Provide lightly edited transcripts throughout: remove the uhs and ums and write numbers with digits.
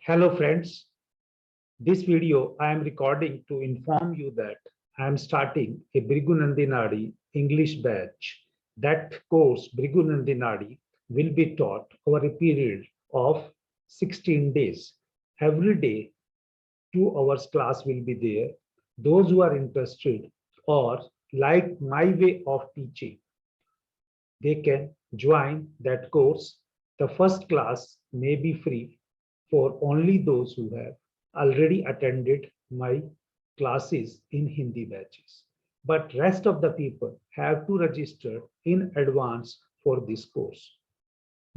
Hello friends, this video I am recording to inform you that I am starting a Bhrigu Nandi Nadi English batch. That course, Bhrigu Nandi Nadi, will be taught over a period of 16 days. Every day, 2 hours class will be there. Those who are interested or like my way of teaching, they can join that course. The first class may be free for only those who have already attended my classes in Hindi batches. But rest of the people have to register in advance for this course.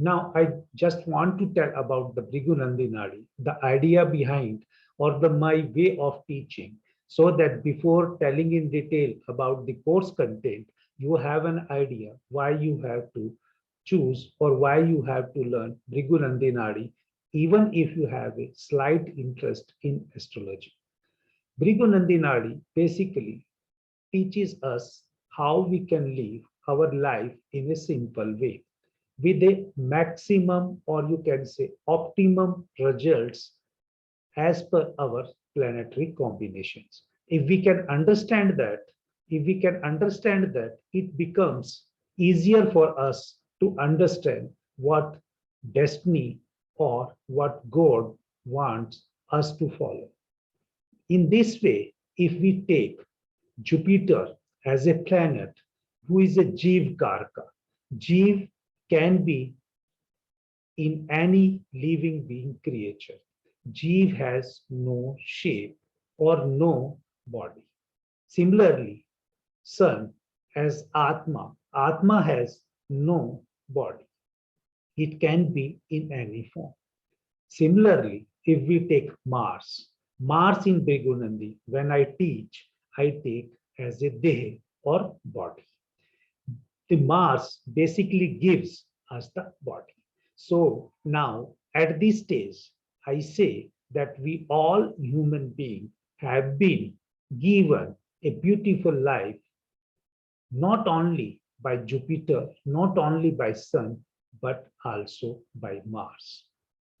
Now, I just want to tell about the Bhrigu Nandi Nadi, the idea behind or the my way of teaching, so that before telling in detail about the course content, you have an idea why you have to choose or why you have to learn Bhrigu Nandi Nadi, even if you have a slight interest in astrology. Bhrigu Nandi Nadi basically teaches us how we can live our life in a simple way with a maximum or you can say optimum results as per our planetary combinations. If we can understand that, it becomes easier for us to understand what destiny or what God wants us to follow. In this way, if we take Jupiter as a planet who is a Jeev Karka, Jeev can be in any living being creature. Jeev has no shape or no body. Similarly, Sun as Atma, Atma has no body. It can be in any form. Similarly, if we take Mars, Mars in Bhrigu Nandi, when I teach, I take as a Dehe or body. The Mars basically gives us the body. So now at this stage, I say that we all human beings have been given a beautiful life, not only by Jupiter, not only by Sun, but also by Mars.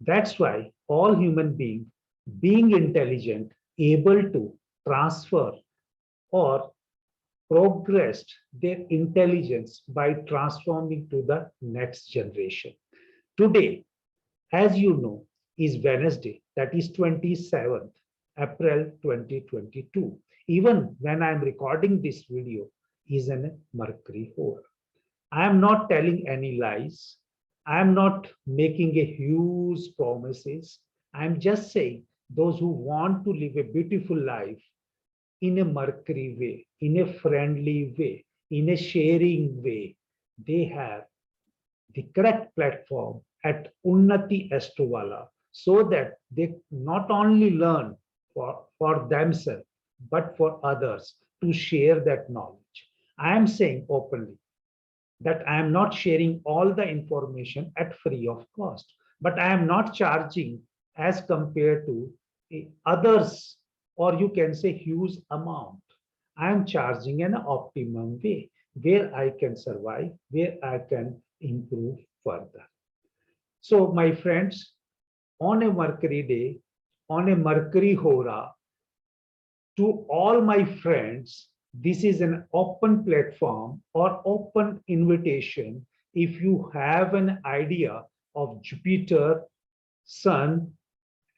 That's why all human beings, being intelligent, able to transfer or progressed their intelligence by transforming to the next generation. Today, as you know, is Wednesday, that is 27th April 2022. Even when I am recording this video, is an Mercury hole. I am not telling any lies. I am not making a huge promises. I am just saying those who want to live a beautiful life in a Mercury way, in a friendly way, in a sharing way, they have the correct platform at Unnati Astrovala so that they not only learn for themselves, but for others to share that knowledge. I am saying openly that I am not sharing all the information at free of cost, but I am not charging as compared to others, or you can say huge amount. I am charging an optimum way where I can survive, where I can improve further. So, my friends, on a Mercury day, on a Mercury Hora, to all my friends, this is an open platform or open invitation. If you have an idea of Jupiter, Sun,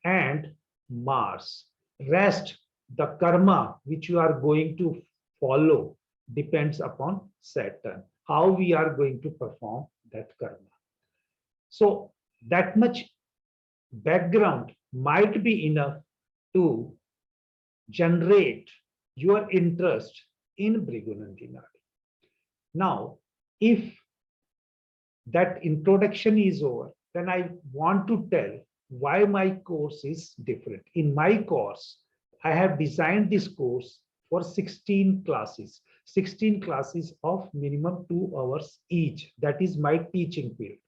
and Mars, rest the karma which you are going to follow depends upon Saturn, how we are going to perform that karma. So that much background might be enough to generate your interest in Bhrigu Nandi Nadi. Now, if that introduction is over, then I want to tell why my course is different. In my course, I have designed this course for 16 classes, 16 classes of minimum 2 hours each. That is my teaching period.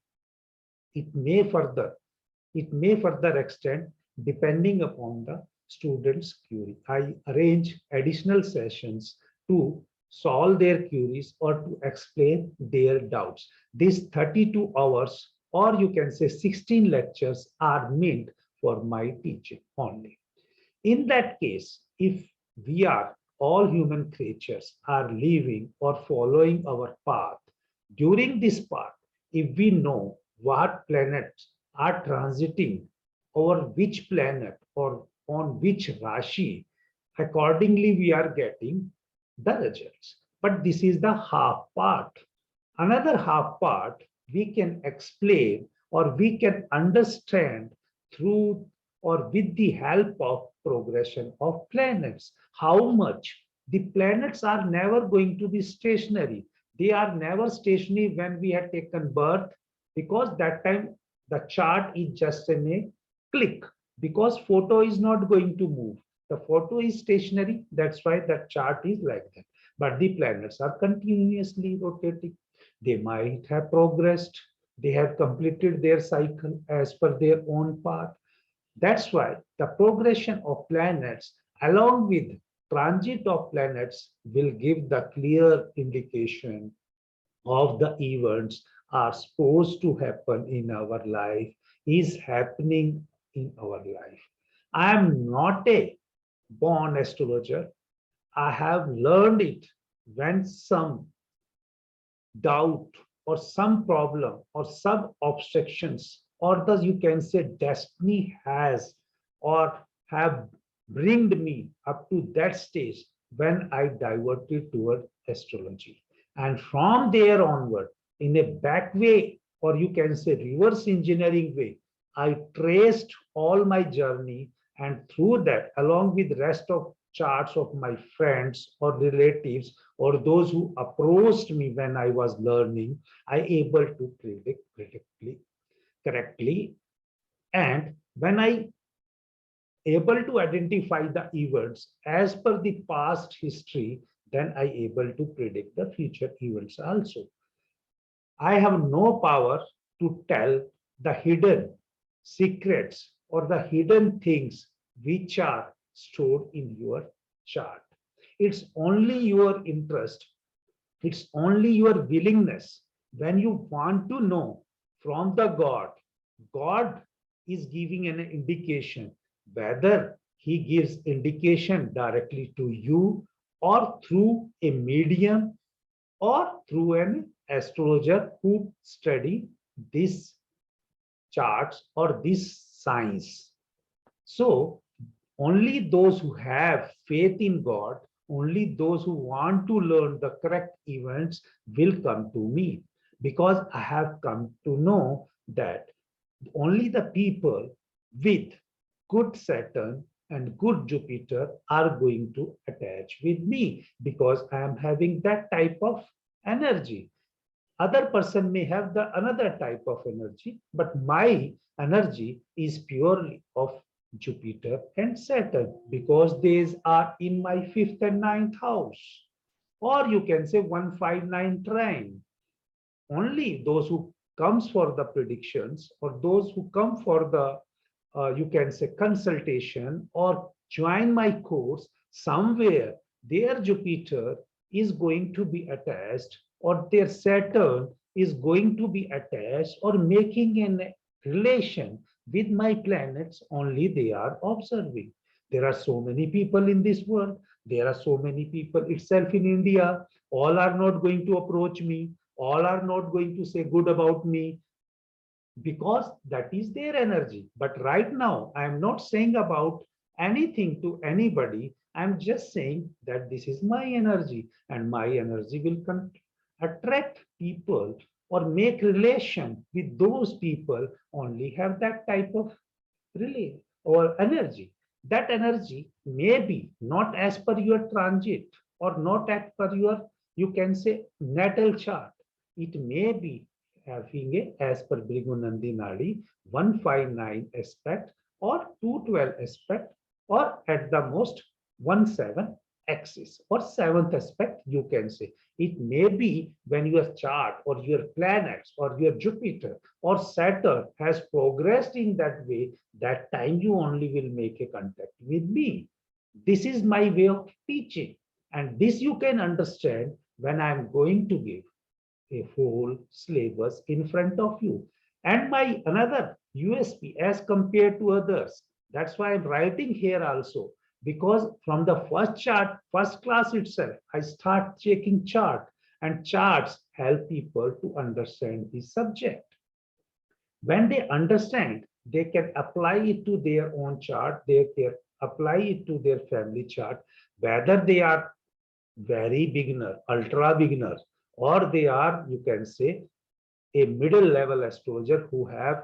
It may further extend depending upon the students' query. I arrange additional sessions to solve their queries or to explain their doubts. These 32 hours, or you can say 16 lectures, are meant for my teaching only. In that case, if we are all human creatures are living or following our path, during this path, if we know what planets are transiting over which planet or on which Rashi, accordingly we are getting the results. But this is the half part. Another half part we can explain or we can understand through or with the help of progression of planets. How much the planets are never going to be stationary. They are never stationary when we have taken birth, because that time the chart is just in a click, because photo is not going to move. The photo is stationary, that's why that chart is like that. But the planets are continuously rotating. They might have progressed, they have completed their cycle as per their own path. That's why the progression of planets along with transit of planets will give the clear indication of the events are supposed to happen in our life, is happening in our life. I am not a born astrologer. I have learned it when some doubt or some problem or some obstructions or the you can say destiny has or have bringed me up to that stage when I diverted toward astrology. And from there onward, in a back way, or you can say reverse engineering way, I traced all my journey, and through that, along with rest of charts of my friends or relatives or those who approached me when I was learning, I able to predict correctly. And when I able to identify the events as per the past history, then I able to predict the future events also. I have no power to tell the hidden secrets or the hidden things which are stored in your chart. It's only your interest, it's only your willingness. When you want to know from the God, God is giving an indication, whether he gives indication directly to you or through a medium or through an astrologer who study this charts or this science. So only those who have faith in God, only those who want to learn the correct events will come to me, because I have come to know that only the people with good Saturn and good Jupiter are going to attach with me, because I am having that type of energy. Other person may have the another type of energy, but my energy is purely of Jupiter and Saturn, because these are in my fifth and ninth house, or you can say 159 trine. Only those who comes for the predictions or those who come for the you can say consultation or join my course, somewhere their Jupiter is going to be attached or their Saturn is going to be attached or making a relation with my planets, only they are observing. There are so many people in this world. There are so many people itself in India. All are not going to approach me. All are not going to say good about me, because that is their energy. But right now, I am not saying about anything to anybody. I'm just saying that this is my energy, and my energy will attract people or make relation with those people only have that type of relay or energy. That energy may be not as per your transit or not as per your, you can say, natal chart. It may be having a, as per Bhrigu Nandi Nadi, 159 aspect or 212 aspect, or at the most 17 axis or seventh aspect, you can say. It may be when your chart or your planets or your Jupiter or Saturn has progressed in that way, that time you only will make a contact with me. This is my way of teaching. And this you can understand when I am going to give a whole syllabus in front of you. And my another USP as compared to others. That's why I'm writing here also, because from the first class itself, I start checking chart, and charts help people to understand the subject. When they understand, they can apply it to their own chart, they can apply it to their family chart, whether they are very beginner, ultra beginner, or they are, you can say, a middle level astrologer who have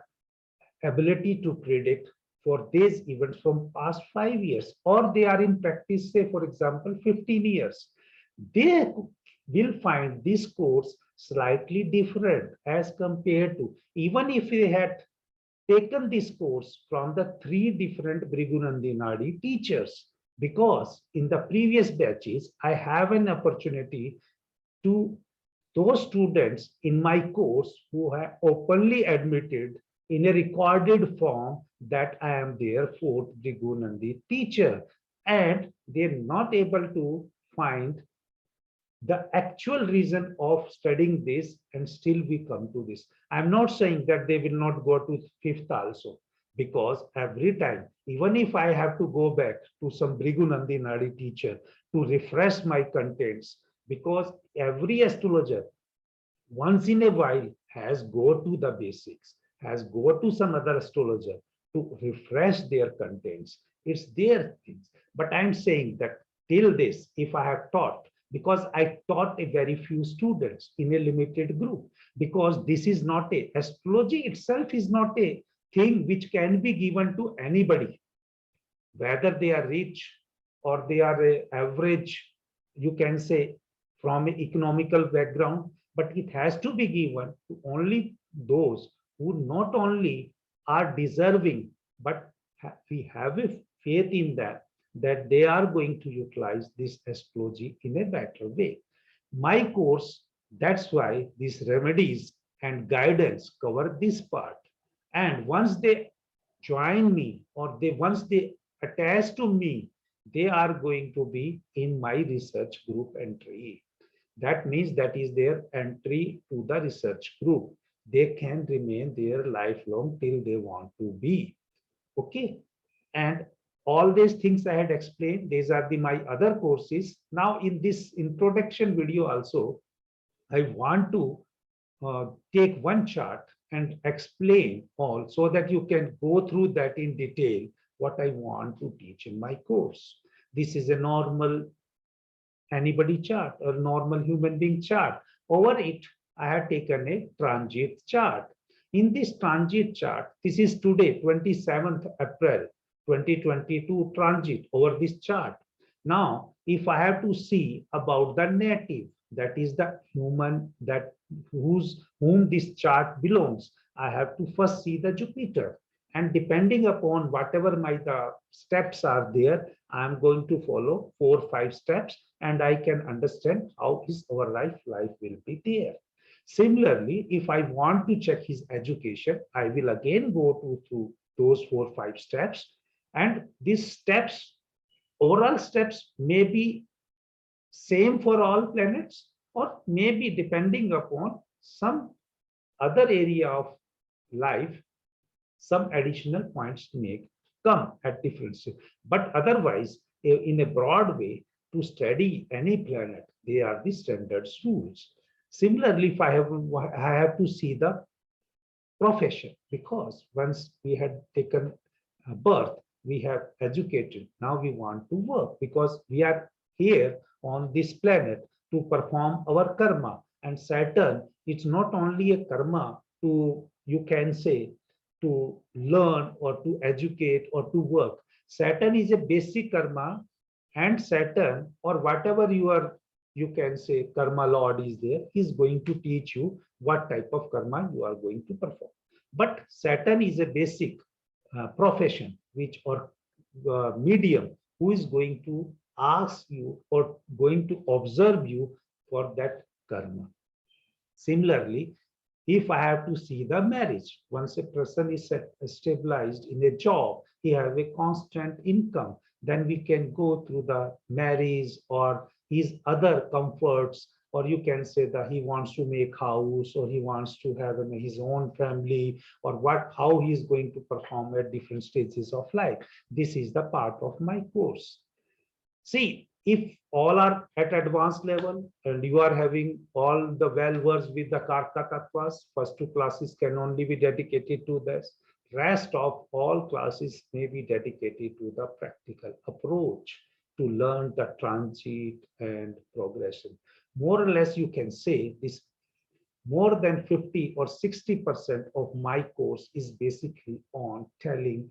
ability to predict for these events from past 5 years, or they are in practice, say, for example, 15 years. They will find this course slightly different as compared to, even if they had taken this course from the three different Bhrigu Nandi Nadi teachers, because in the previous batches, I have an opportunity to those students in my course who have openly admitted in a recorded form that I am their fourth Bhrigu Nandi teacher, and they're not able to find the actual reason of studying this, and still we come to this. I'm not saying that they will not go to fifth also, because every time, even if I have to go back to some Bhrigu Nandi Nadi teacher to refresh my contents, because every astrologer once in a while has go to the basics, has go to some other astrologer to refresh their contents. It's their things. But I'm saying that till this, if I have taught, because I taught a very few students in a limited group, because this is not a, astrology itself is not a thing which can be given to anybody, whether they are rich or they are a average, you can say, from an economical background, but it has to be given to only those who not only are deserving, but we have a faith in that they are going to utilize this astrology in a better way. My course, that's why these remedies and guidance cover this part. And once they join me, or they once they attach to me, they are going to be in my research group entry. That means that is their entry to the research group. They can remain there lifelong till they want to be. Okay. And all these things I had explained, these are my other courses. Now in this introduction video also, I want to take one chart and explain all, so that you can go through that in detail, what I want to teach in my course. This is a normal anybody chart or normal human being chart. Over it, I have taken a transit chart. In this transit chart, this is today, 27th April 2022 transit over this chart. Now, if I have to see about the native, that is the human that whom this chart belongs, I have to first see the Jupiter. And depending upon whatever my the steps are there, I'm going to follow 4 or 5 steps, and I can understand how is our life will be there. Similarly, if I want to check his education, I will again go through those 4 or 5 steps. And these steps, overall steps, may be same for all planets, or maybe depending upon some other area of life, some additional points may come at different stages. But otherwise, in a broad way, to study any planet, they are the standard rules. Similarly, if I have to see the profession, because once we had taken birth, we have educated, now we want to work, because we are here on this planet to perform our karma. And Saturn, it's not only a karma to, you can say, to learn or to educate or to work. Saturn is a basic karma, and Saturn, or whatever you can say karma lord is there, is going to teach you what type of karma you are going to perform. But Saturn is a basic profession, which or medium, who is going to ask you or going to observe you for that karma. Similarly, if I have to see the marriage, once a person is stabilized in a job, he has a constant income, then we can go through the marriage or his other comforts or you can say that he wants to make house, or he wants to have his own family, or how he is going to perform at different stages of life. This is the part of my course. See, if all are at advanced level and you are having all the well versed with the Karka Tattvas, first two classes can only be dedicated to this. Rest of all classes may be dedicated to the practical approach to learn the transit and progression. More or less, you can say this more than 50 or 60% of my course is basically on telling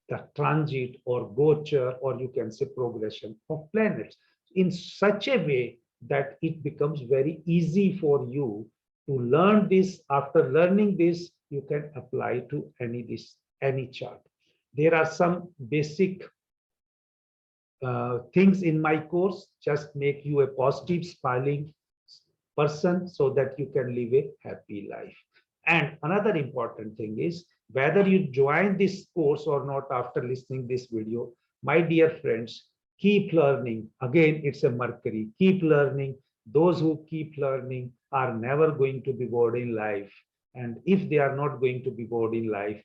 the transit or gochar, or you can say progression of planets in such a way that it becomes very easy for you to learn this. After learning this, you can apply to any chart. There are some basic things in my course just make you a positive, smiling person so that you can live a happy life. And another important thing is whether you join this course or not after listening this video, my dear friends, keep learning. Again, it's a Mercury. Keep learning. Those who keep learning are never going to be bored in life. And if they are not going to be bored in life,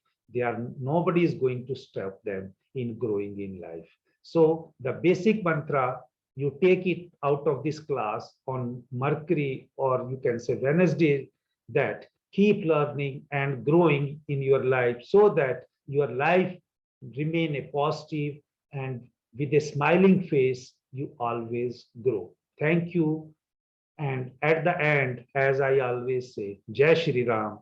nobody is going to stop them in growing in life. So the basic mantra, you take it out of this class on Mercury, or you can say Wednesday, that keep learning and growing in your life so that your life remain a positive, and with a smiling face, you always grow. Thank you. And at the end, as I always say, Jai Shri Ram,